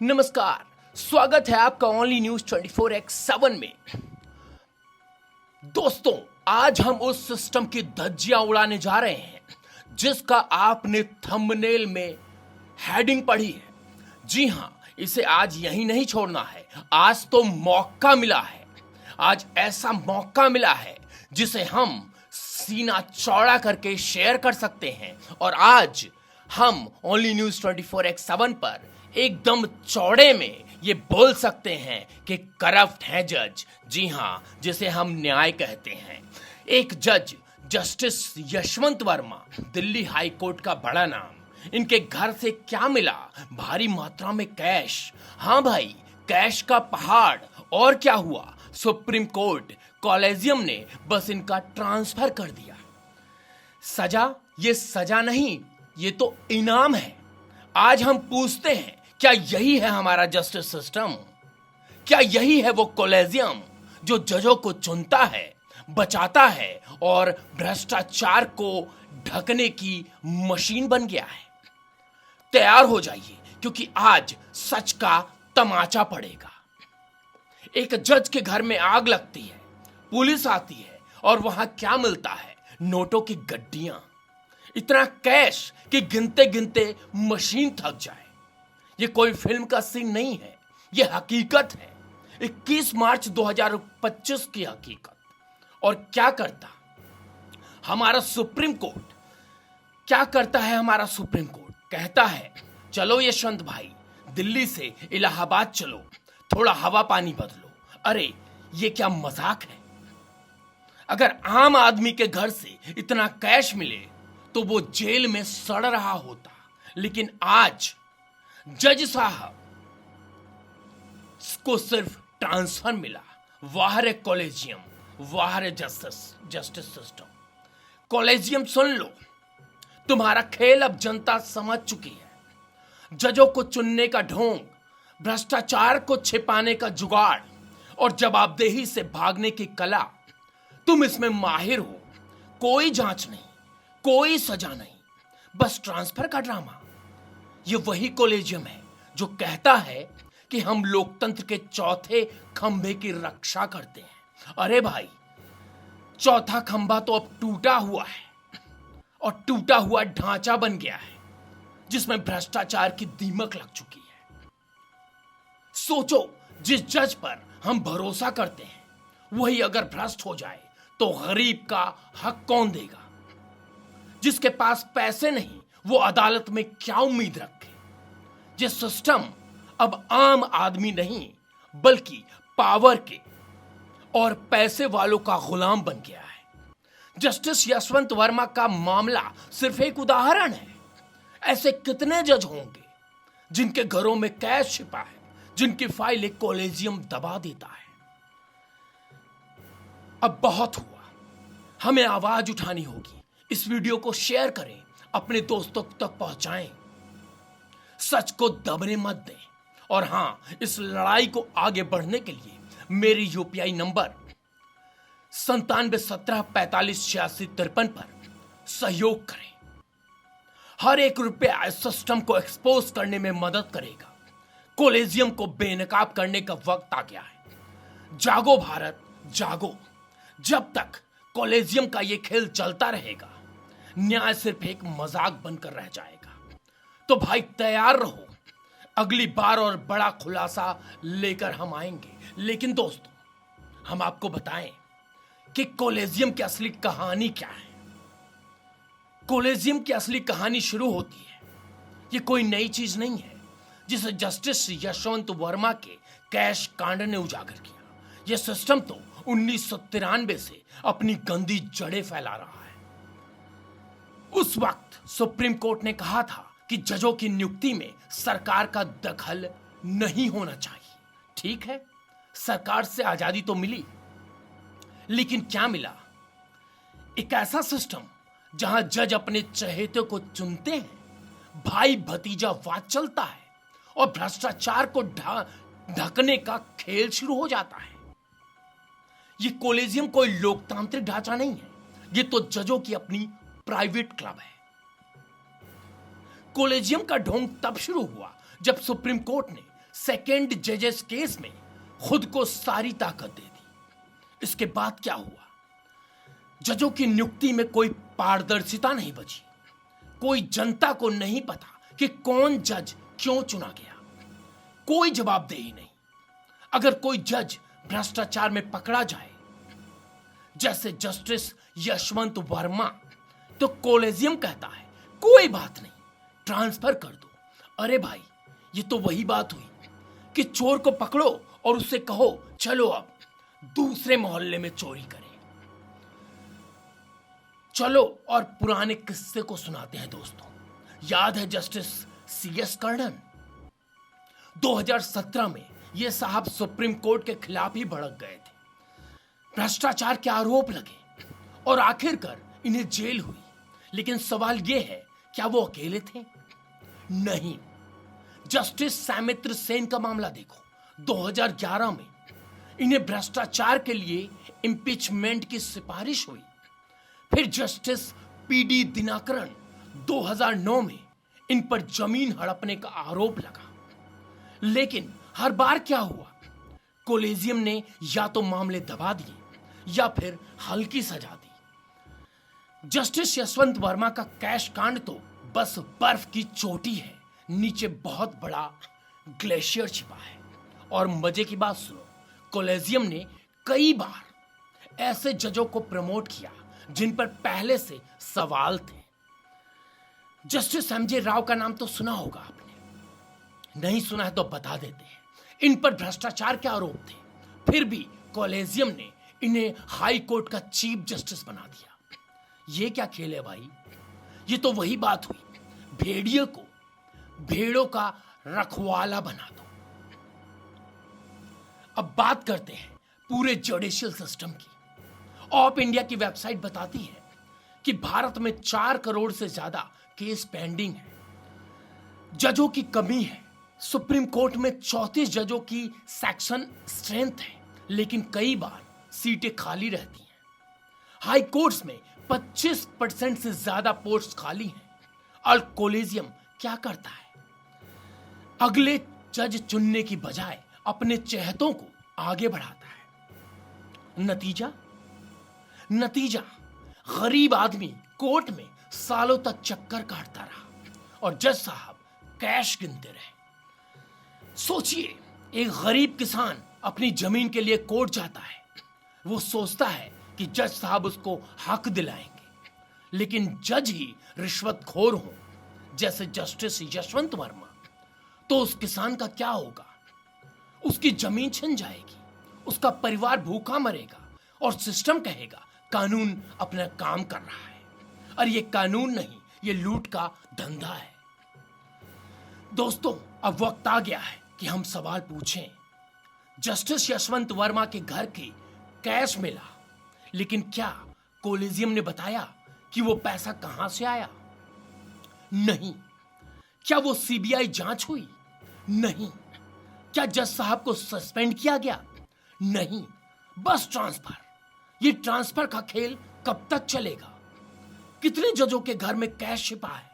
नमस्कार। स्वागत है आपका ओनली न्यूज 24x7 में। दोस्तों, आज हम उस सिस्टम की धज्जियां उड़ाने जा रहे हैं जिसका आपने थंबनेल में हेडिंग पढ़ी है। जी हां, इसे आज यहीं नहीं छोड़ना है। आज तो मौका मिला है। आज ऐसा मौका मिला है जिसे हम सीना चौड़ा करके शेयर कर सकते हैं। और आज हम ओनली न्यूज 24x7 पर एकदम चौड़े में ये बोल सकते हैं कि करप्ट है जज। जी हां, जिसे हम न्याय कहते हैं। एक जज justice Yashwant Verma, Delhi high court का बड़ा नाम। इनके घर से क्या मिला? भारी मात्रा में कैश। हाँ भाई, कैश का पहाड़। और क्या हुआ? सुप्रीम कोर्ट कॉलेजियम ने बस इनका ट्रांसफर कर दिया। सजा? ये सजा नहीं, ये तो इनाम है। आज हम पूछते हैं, क्या यही है हमारा जस्टिस सिस्टम? क्या यही है वो कॉलेजियम जो जजों को चुनता है, बचाता है और भ्रष्टाचार को ढकने की मशीन बन गया है? तैयार हो जाइए, क्योंकि आज सच का तमाचा पड़ेगा। एक जज के घर में आग लगती है, पुलिस आती है और वहां क्या मिलता है? नोटों की गड्डियां। इतना कैश कि गिनते गिनते मशीन थक जाए। ये कोई फिल्म का सीन नहीं है, ये हकीकत है। 21 मार्च 2025 की हकीकत। और क्या करता हमारा सुप्रीम कोर्ट? क्या करता है हमारा सुप्रीम कोर्ट? कहता है, चलो यशवंत भाई, दिल्ली से इलाहाबाद चलो, थोड़ा हवा पानी बदलो। अरे, ये क्या मजाक है? अगर आम आदमी के घर से इतना कैश मिले तो वो जेल में सड़ रहा होता। लेकिन आज जज साहब को सिर्फ ट्रांसफर मिला। वाह रे कॉलेजियम, वाह रे जस्टिस सिस्टम। कॉलेजियम सुन लो, तुम्हारा खेल अब जनता समझ चुकी है। जजों को चुनने का ढोंग, भ्रष्टाचार को छिपाने का जुगाड़ और जवाबदेही से भागने की कला, तुम इसमें माहिर हो। कोई जांच नहीं, कोई सजा नहीं, बस ट्रांसफर का ड्रामा। ये वही कॉलेजियम है जो कहता है कि हम लोकतंत्र के चौथे खंभे की रक्षा करते हैं। अरे भाई, चौथा खंभा तो अब टूटा हुआ है और टूटा हुआ ढांचा बन गया है जिसमें भ्रष्टाचार की दीमक लग चुकी है। सोचो, जिस जज पर हम भरोसा करते हैं वही अगर भ्रष्ट हो जाए तो गरीब का हक कौन देगा? जिसके पास पैसे नहीं, वो अदालत में क्या उम्मीद रखे? ये सिस्टम अब आम आदमी नहीं, बल्कि पावर के और पैसे वालों का गुलाम बन गया है। जस्टिस यशवंत वर्मा का मामला सिर्फ एक उदाहरण है। ऐसे कितने जज होंगे जिनके घरों में कैश छिपा है, जिनकी फाइल एक कॉलेजियम दबा देता है। अब बहुत हुआ, हमें आवाज उठानी होगी। इस वीडियो को शेयर करें, अपने दोस्तों तक पहुंचाएं। सच को दबने मत दें। और हां, इस लड़ाई को आगे बढ़ने के लिए मेरी यूपीआई नंबर 9717458653 पर सहयोग करें। हर एक रुपया इस सिस्टम को एक्सपोज करने में मदद करेगा। कॉलेजियम को बेनकाब करने का वक्त आ गया है। जागो भारत, जागो। जब तक कॉलेजियम का यह खेल चलता रहेगा, न्याय सिर्फ एक मजाक बनकर रह जाएगा। तो भाई तैयार रहो, अगली बार और बड़ा खुलासा लेकर हम आएंगे। लेकिन दोस्तों, हम आपको बताएं कि कॉलेजियम की असली कहानी क्या है। कॉलेजियम की असली कहानी शुरू होती है, ये कोई नई चीज नहीं है जिसे जस्टिस यशवंत वर्मा के कैश कांड ने उजागर किया। यह सिस्टम तो 1993 से अपनी गंदी जड़ें फैला रहा है। उस वक्त सुप्रीम कोर्ट ने कहा था कि जजों की नियुक्ति में सरकार का दखल नहीं होना चाहिए। ठीक है, सरकार से आजादी तो मिली, लेकिन क्या मिला? एक ऐसा सिस्टम जहां जज अपने चहेते को चुनते हैं, भाई भतीजावाद चलता है और भ्रष्टाचार को ढकने का खेल शुरू हो जाता है। यह कॉलेजियम कोई लोकतांत्रिक ढांचा नहीं है, यह तो जजों की अपनी प्राइवेट क्लब है। कॉलेजियम का ढोंग तब शुरू हुआ जब सुप्रीम कोर्ट ने सेकंड जजेस केस में खुद को सारी ताकत दे दी। इसके बाद क्या हुआ? जजों की नियुक्ति में कोई पारदर्शिता नहीं बची। कोई जनता को नहीं पता कि कौन जज क्यों चुना गया। कोई जवाबदेही नहीं। अगर कोई जज भ्रष्टाचार में पकड़ा जाए, जैसे जस्टिस यशवंत वर्मा, तो कॉलेजियम कहता है कोई बात नहीं, ट्रांसफर कर दो। अरे भाई, ये तो वही बात हुई कि चोर को पकड़ो और उससे कहो चलो अब दूसरे मोहल्ले में चोरी करें। चलो और पुराने किस्से को सुनाते हैं दोस्तों। याद है जस्टिस CS कर्णन? 2017 में ये साहब सुप्रीम कोर्ट के खिलाफ ही भड़क गए थे। भ्रष्टाचार के आरोप लगे और आखिरकार इन्हें जेल हुई। लेकिन सवाल यह है, क्या वो अकेले थे? नहीं। जस्टिस सौमित्र सेन का मामला देखो। 2011 में इन्हें भ्रष्टाचार के लिए इंपीचमेंट की सिफारिश हुई। फिर जस्टिस PD दिनाकरन 2009 में इन पर जमीन हड़पने का आरोप लगा। लेकिन हर बार क्या हुआ? कॉलेजियम ने या तो मामले दबा दिए या फिर हल्की सजा दी। जस्टिस यशवंत वर्मा का कैश कांड तो बस बर्फ की चोटी है, नीचे बहुत बड़ा ग्लेशियर छिपा है। और मजे की बात सुनो, कॉलेजियम ने कई बार ऐसे जजों को प्रमोट किया जिन पर पहले से सवाल थे। जस्टिस MJ राव का नाम तो सुना होगा आपने, नहीं सुना है तो बता देते हैं। इन पर भ्रष्टाचार के आरोप थे, फिर भी कॉलेजियम ने इन्हें हाई कोर्ट का चीफ जस्टिस बना दिया। ये क्या खेल है भाई? ये तो वही बात हुई, भेड़िए को भेड़ों का रखवाला बना दो। अब बात करते हैं पूरे जुडिशियल सिस्टम की। ऑफ इंडिया की वेबसाइट बताती है कि भारत में 4 करोड़ से ज्यादा केस पेंडिंग है। जजों की कमी है। सुप्रीम कोर्ट में 34 जजों की सेक्शन स्ट्रेंथ है, लेकिन कई बार सीटें खाली रहती हैं। हाई कोर्ट्स में 25% से ज्यादा पोस्ट खाली हैं। और कॉलेजियम क्या करता है? अगले जज चुनने की बजाय अपने चहेतों को आगे बढ़ाता है। नतीजा गरीब आदमी कोर्ट में सालों तक चक्कर काटता रहा और जज साहब कैश गिनते रहे। सोचिए, एक गरीब किसान अपनी जमीन के लिए कोर्ट जाता है। वो सोचता है कि जज साहब उसको हक दिलाएंगे, लेकिन जज ही रिश्वतखोर हो जैसे जस्टिस यशवंत वर्मा, तो उस किसान का क्या होगा? उसकी जमीन छिन जाएगी, उसका परिवार भूखा मरेगा और सिस्टम कहेगा कानून अपना काम कर रहा है। और ये कानून नहीं, ये लूट का धंधा है। दोस्तों, अब वक्त आ गया है कि हम सवाल पूछें। जस्टिस यशवंत वर्मा के घर की कैश मिला, लेकिन क्या कॉलेजियम ने बताया कि वो पैसा कहां से आया? नहीं। क्या वो CBI जांच हुई? नहीं। क्या जज साहब को सस्पेंड किया गया? नहीं। बस ट्रांसफर। ये ट्रांसफर का खेल कब तक चलेगा? कितने जजों के घर में कैश छिपा है?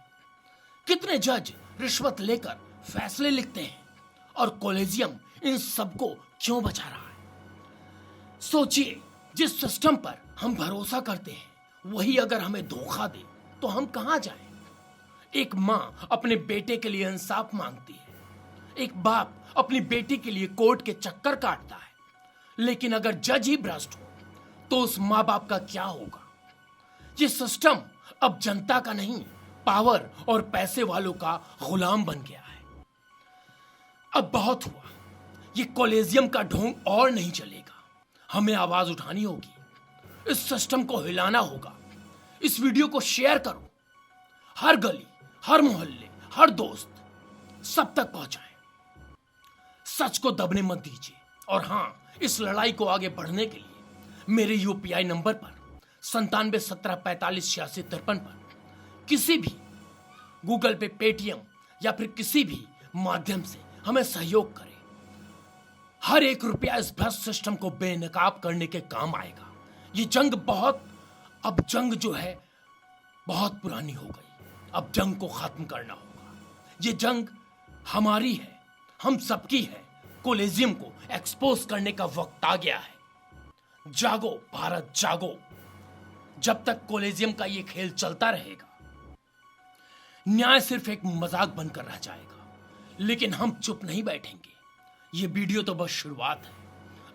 कितने जज रिश्वत लेकर फैसले लिखते हैं? और कॉलेजियम इन सबको क्यों बचा रहा है? सोचिए, जिस सिस्टम पर हम भरोसा करते हैं वही अगर हमें धोखा दे तो हम कहां जाएं? एक मां अपने बेटे के लिए इंसाफ मांगती है, एक बाप अपनी बेटी के लिए कोर्ट के चक्कर काटता है। लेकिन अगर जज ही भ्रष्ट हो तो उस मां बाप का क्या होगा? ये सिस्टम अब जनता का नहीं, पावर और पैसे वालों का गुलाम बन गया है। अब बहुत हुआ, ये कॉलेजियम का ढोंग और नहीं चलेगा। हमें आवाज उठानी होगी, इस सिस्टम को हिलाना होगा। इस वीडियो को शेयर करो, हर गली, हर मोहल्ले, हर दोस्त, सब तक पहुंचाएं। सच को दबने मत दीजिए। और हां, इस लड़ाई को आगे बढ़ने के लिए मेरे UPI नंबर पर 9717458653 पर किसी भी गूगल पे, पेटीएम या फिर किसी भी माध्यम से हमें सहयोग करें। हर एक रुपया इस भ्रष्ट सिस्टम को बेनकाब करने के काम आएगा। ये जंग जो है बहुत पुरानी हो गई। अब जंग को खत्म करना होगा। ये जंग हमारी है, हम सबकी है। कोलिजियम को एक्सपोज करने का वक्त आ गया है। जागो भारत जागो। जब तक कोलिजियम का ये खेल चलता रहेगा, न्याय सिर्फ एक मजाक बनकर रह जाएगा। लेकिन हम चुप नहीं बैठेंगे। ये वीडियो तो बस शुरुआत है।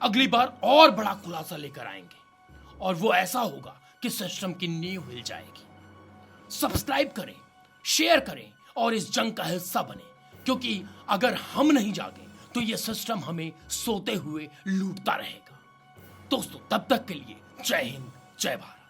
अगली बार और बड़ा खुलासा लेकर आएंगे, और वो ऐसा होगा कि सिस्टम की नींव हिल जाएगी। सब्सक्राइब करें, शेयर करें और इस जंग का हिस्सा बने, क्योंकि अगर हम नहीं जागे तो ये सिस्टम हमें सोते हुए लूटता रहेगा। दोस्तों, तब तक के लिए जय हिंद, जय भारत।